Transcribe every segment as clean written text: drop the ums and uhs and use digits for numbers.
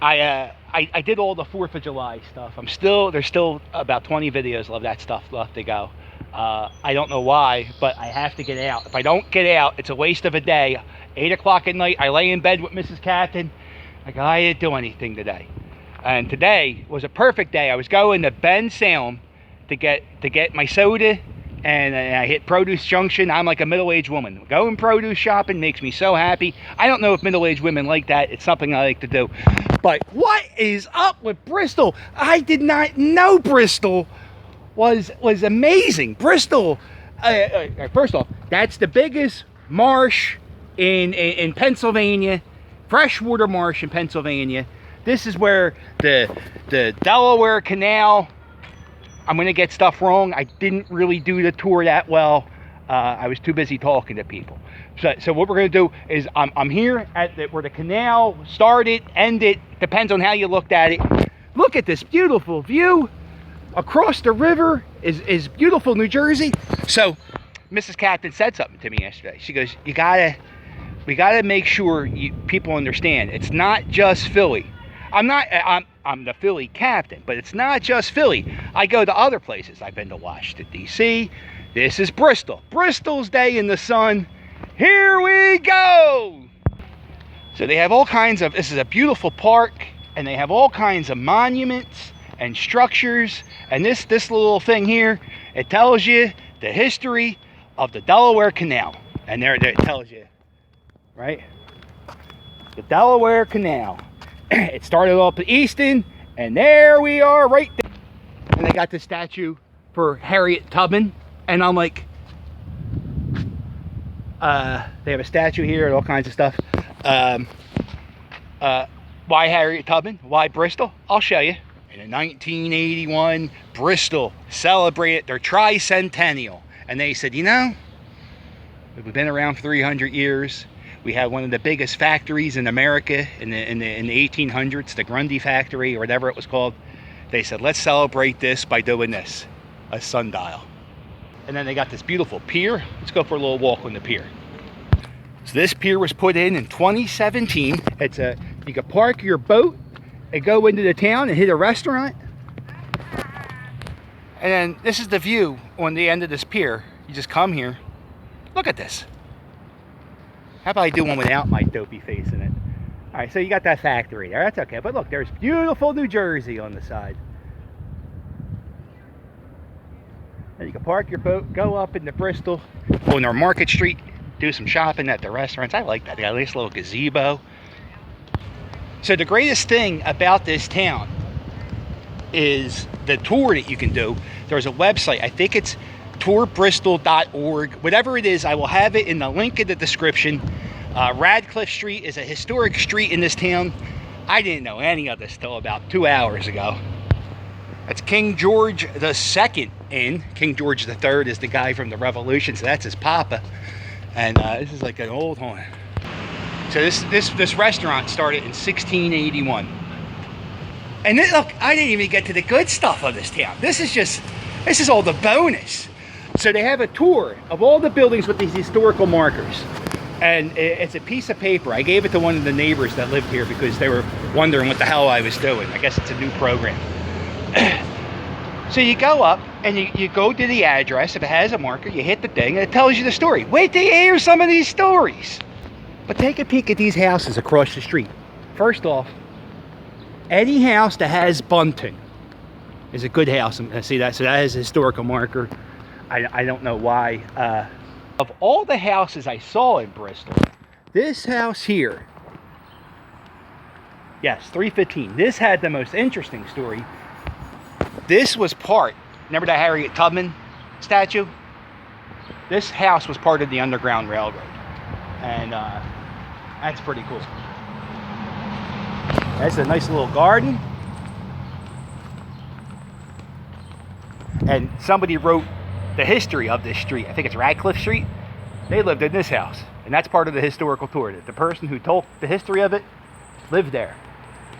I did all the 4th of July stuff. There's still about 20 videos of that stuff left to go. I don't know why, but I have to get out. If I don't get out, it's a waste of a day. 8 o'clock at night, I lay in bed with Mrs. Captain. Like, I didn't do anything today. And today was a perfect day. I was going to Bend Salem to get my soda, and I hit Produce Junction. I'm like a middle-aged woman. Going produce shopping makes me so happy. I don't know if middle-aged women like that. It's something I like to do. But what is up with Bristol? I did not know Bristol was amazing. Bristol, first off, that's the biggest marsh in Pennsylvania, freshwater marsh in Pennsylvania. This is where the Delaware Canal. I'm going to get stuff wrong. I didn't really do the tour that well. I was too busy talking to people. So what we're going to do is I'm here at where the canal started, ended, depends on how you looked at it. Look at this beautiful view. Across the river is beautiful New Jersey. So Mrs. Captain said something to me yesterday. She goes, we gotta make sure people understand. It's not just Philly. I'm the Philly captain, but it's not just Philly. I go to other places. I've been to Washington, D.C. This is Bristol. Bristol's day in the sun. Here we go. So they have all kinds of, this is a beautiful park, and they have all kinds of monuments and structures. And this little thing here, it tells you the history of the Delaware Canal. And there it tells you, right? The Delaware Canal. It started off at Easton, and there we are right there. And they got the statue for Harriet Tubman, and I'm like, they have a statue here and all kinds of stuff. Why Harriet Tubman? Why Bristol? I'll show you. In 1981, Bristol celebrated their tricentennial, and they said, you know, we've been around for 300 years. We had one of the biggest factories in America in the 1800s, the Grundy factory or whatever it was called. They said, let's celebrate this by doing this, a sundial. And then they got this beautiful pier. Let's go for a little walk on the pier. So this pier was put in 2017. You can park your boat and go into the town and hit a restaurant. And then this is the view on the end of this pier. You just come here. Look at this. How about I do one without my dopey face in it? All right, so you got that factory there. That's okay. But look, there's beautiful New Jersey on the side. And you can park your boat, go up into Bristol, go on our Market Street, do some shopping at the restaurants. I like that. They got a nice little gazebo. So the greatest thing about this town is the tour that you can do. There's a website. I think it's tourbristol.org. Whatever it is, I will have it in the link in the description. Radcliffe Street is a historic street in this town. I didn't know any of this till about 2 hours ago. That's King George II Inn. King George III is the guy from the Revolution, so that's his papa. And this is like an old home. So this restaurant started in 1681. And then, look, I didn't even get to the good stuff of this town. This is all the bonus. So they have a tour of all the buildings with these historical markers. And it's a piece of paper. I gave it to one of the neighbors that lived here because they were wondering what the hell I was doing. I guess it's a new program. So you go up and you go to the address. If it has a marker, you hit the thing and it tells you the story. Wait till you hear some of these stories. But take a peek at these houses across the street. First off, any house that has bunting is a good house. See that? So that has a historical marker. I don't know why. Of all the houses I saw in Bristol, this house here, yes, 315. This had the most interesting story. This was part, remember that Harriet Tubman statue? This house was part of the Underground Railroad. And that's pretty cool. That's a nice little garden. And somebody wrote the history of this street. I think it's Radcliffe Street. They lived in this house. And that's part of the historical tour. The person who told the history of it lived there.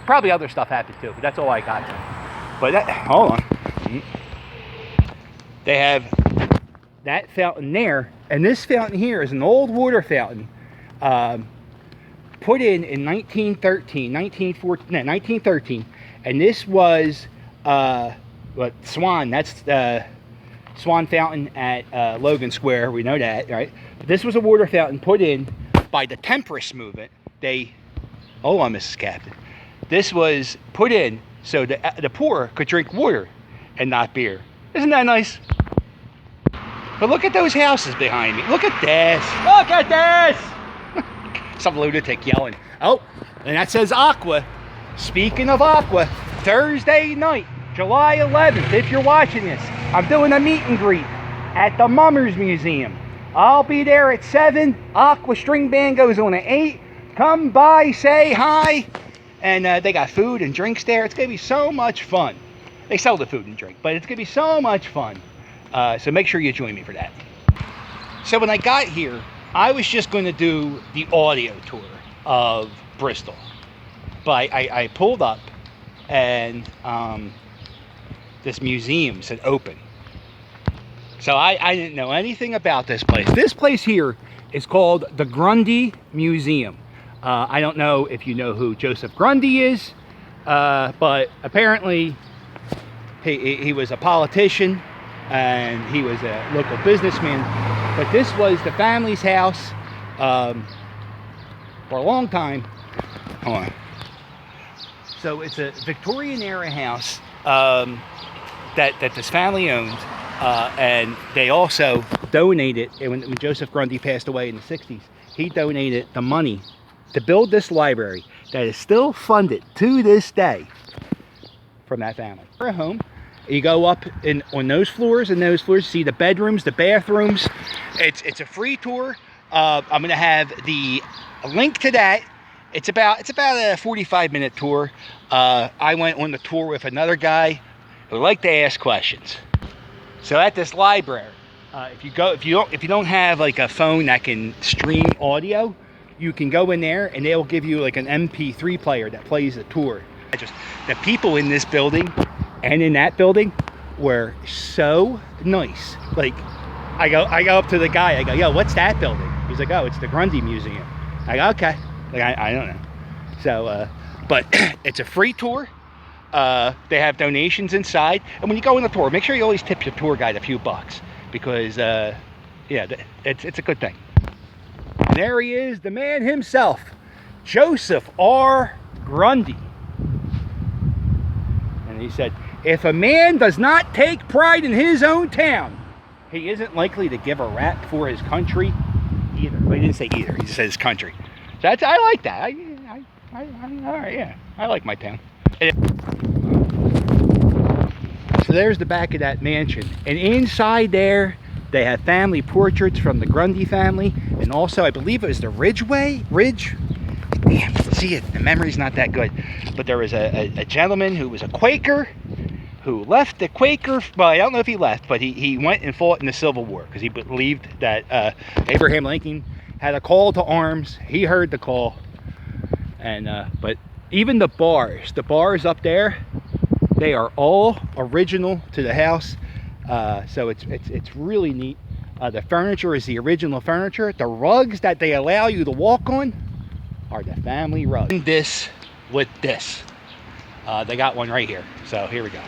Probably other stuff happened too, but that's all I got to. But that, hold on. They have that fountain there. And this fountain here is an old water fountain. put in 1913, and this was what, Swan. That's Swan Fountain at Logan Square. We know that, right? But this was a water fountain put in by the temperance movement. Hold on, Mrs. Captain. This was put in so the poor could drink water and not beer. Isn't that nice? But look at those houses behind me. Look at this. Look at this. Some lunatic yelling. Oh, and that says Aqua. Speaking of Aqua, Thursday night, July 11th, if you're watching this, I'm doing a meet and greet at the Mummers Museum. I'll be there at 7. Aqua String Band goes on at 8. Come by, say hi. And they got food and drinks there. It's going to be so much fun. They sell the food and drink, but it's going to be so much fun. So make sure you join me for that. So when I got here, I was just going to do the audio tour of Bristol. But I pulled up and this museum said open. So I didn't know anything about this place. This place here is called the Grundy Museum. I don't know if you know who Joseph Grundy is, but apparently he was a politician and he was a local businessman. But this was the family's house for a long time. Hold on. So it's a Victorian era house that this family owned, and they also donated, and when Joseph Grundy passed away in the 60s, he donated the money to build this library that is still funded to this day from that family. For a home, you go up on those floors, see the bedrooms, the bathrooms. It's a free tour. I'm going to have the link to that. It's about a 45-minute tour. I went on the tour with another guy who liked to ask questions. So at this library, if you don't have like a phone that can stream audio, you can go in there and they'll give you like an MP3 player that plays the tour. The people in this building and in that building were so nice. Like I go up to the guy, I go, yo, what's that building? He's like, oh, it's the Grundy Museum. I go, okay. Like I don't know. So but it's a free tour. They have donations inside, and when you go on the tour, make sure you always tip your tour guide a few bucks, because yeah, it's a good thing. And there he is, the man himself, Joseph R. Grundy. And he said, if a man does not take pride in his own town, he isn't likely to give a rap for his country either. Well, he didn't say either, he just said his country. So I like that. All right, yeah, I like my town. So there's the back of that mansion, and inside there they have family portraits from the Grundy family, and also I believe it was the Ridge. Damn, see it, the memory's not that good. But there was a gentleman who was a Quaker who left the Quaker. Well, I don't know if he left, but he went and fought in the Civil War because he believed that Abraham Lincoln had a call to arms. He heard the call, and but even the bars up there, they are all original to the house. So it's really neat. The furniture is the original furniture. The rugs that they allow you to walk on are the family rugs. This with this. They got one right here. So here we go.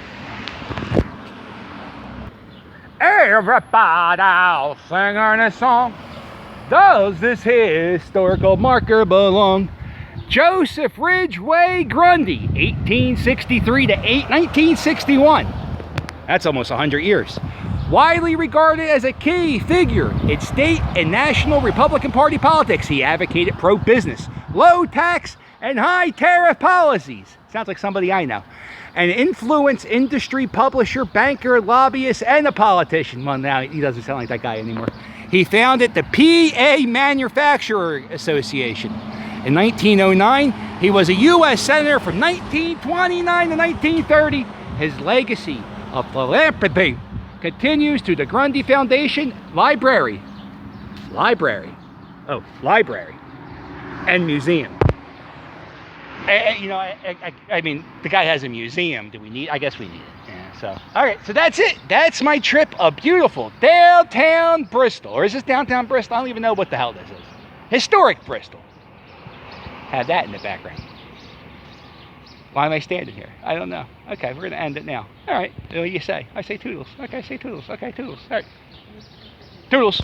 Everybody singing a song. Does this historical marker belong? Joseph Ridgway Grundy, 1863 to 1961. That's almost 100 years. Widely regarded as a key figure in state and national Republican Party politics, he advocated pro-business, low tax, and high tariff policies. Sounds like somebody I know. An influence industry publisher, banker, lobbyist, and a politician. Well, now he doesn't sound like that guy anymore. He founded the PA Manufacturer Association. In 1909, he was a U.S. Senator from 1929 to 1930. His legacy of philanthropy continues through the Grundy Foundation Library, and Museum. You know, I mean, the guy has a museum. Do we need? I guess we need it. Yeah, so, all right. So that's it. That's my trip of beautiful downtown Bristol. Or is this downtown Bristol? I don't even know what the hell this is. Historic Bristol. have that in the background. Why am I standing here? I don't know. Okay, we're going to end it now. All right, what do you say? I say toodles. Okay, I say toodles. Okay, toodles. All right. Toodles.